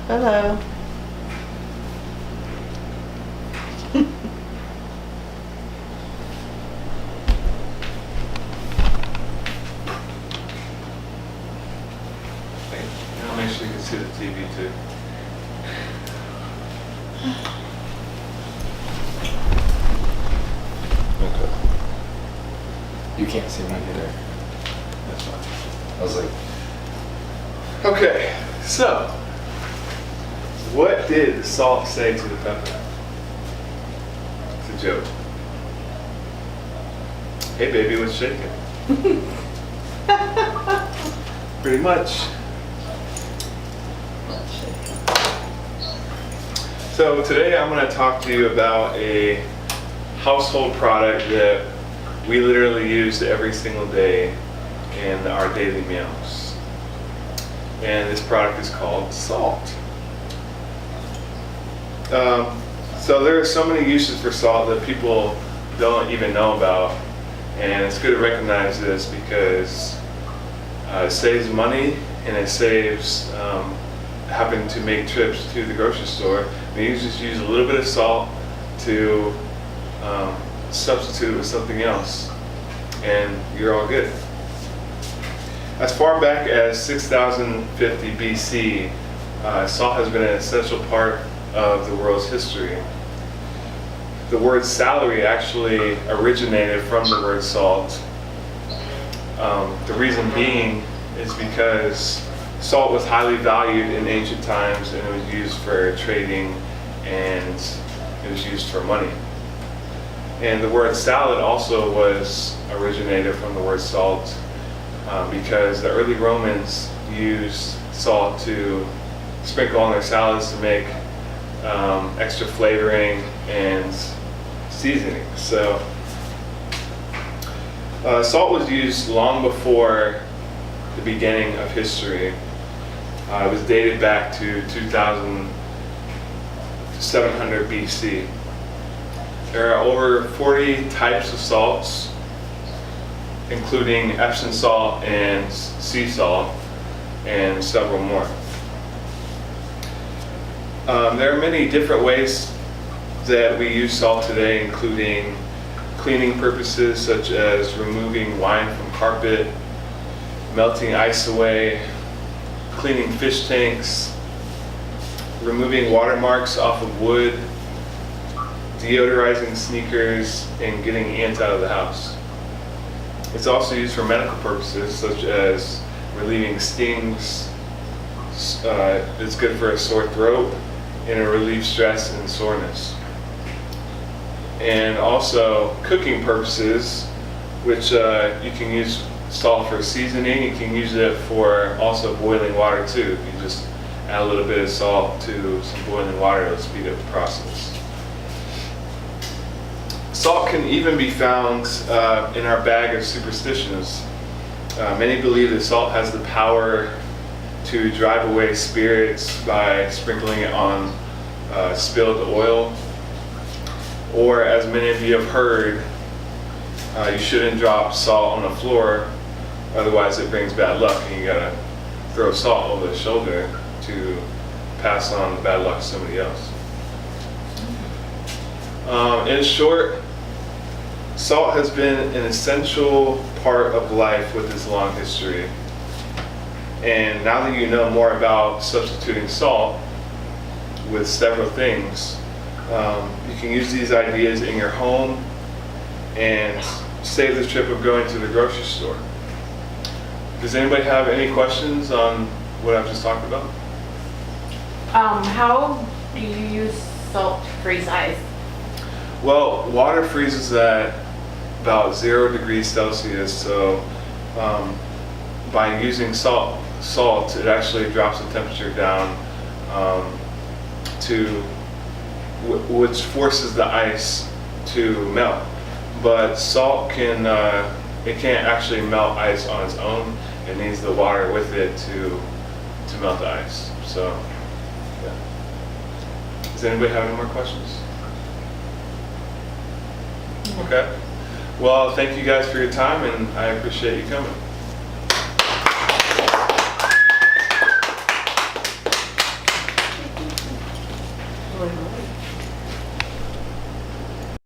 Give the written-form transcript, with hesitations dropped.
Hello. I'll make sure you can see the TV too. Okay. You can't see mine either. That's fine. I was like, Okay, so what did the salt say to the pepper? It's a joke. Hey baby, what's shaking? Pretty much. So today I'm going to talk to you about a household product that we literally use every single day in our daily meals. And this product is called salt. So there are so many uses for salt that people don't even know about. And it's good to recognize this because it saves money and it saves having to make trips to the grocery store. And you just use a little bit of salt to substitute it with something else, and you're all good. As far back as 6050 BC, salt has been an essential part of the world's history. The word celery actually originated from the word salt. The reason being is because salt was highly valued in ancient times, and it was used for trading, and it was used for money. And the word salad also was originated from the word salt, because the early Romans used salt to sprinkle on their salads to make extra flavoring and seasoning. So salt was used long before the beginning of history. It was dated back to 2700 BC. There are over 40 types of salts, including Epsom salt and sea salt, and several more. There are many different ways that we use salt today, including cleaning purposes such as removing wine from carpet, melting ice away, cleaning fish tanks, removing watermarks off of wood, deodorizing sneakers, and getting ants out of the house. It's also used for medical purposes such as relieving stings. It's good for a sore throat, and it relieves stress and soreness. And also cooking purposes, which you can use salt for seasoning. You can use it for also boiling water too. You just add a little bit of salt to some boiling water to speed up the process. Salt can even be found in our bag of superstitions. Many believe that salt has the power to drive away spirits by sprinkling it on spilled oil. Or, as many of you have heard, you shouldn't drop salt on the floor, otherwise it brings bad luck, and you gotta throw salt over the shoulder to pass on the bad luck to somebody else. In short, salt has been an essential part of life with its long history. And now that you know more about substituting salt with several things, you can use these ideas in your home and save the trip of going to the grocery store. Does anybody have any questions on what I've just talked about? How do you use salt to freeze ice? Well, water freezes at about 0 degrees Celsius, so by using salt, it actually drops the temperature down to which forces the ice to melt. But salt can't actually melt ice on its own. It needs the water with it to melt the ice. So, yeah. Does anybody have any more questions? Okay. Well, thank you guys for your time, and I appreciate you coming. Oh, really?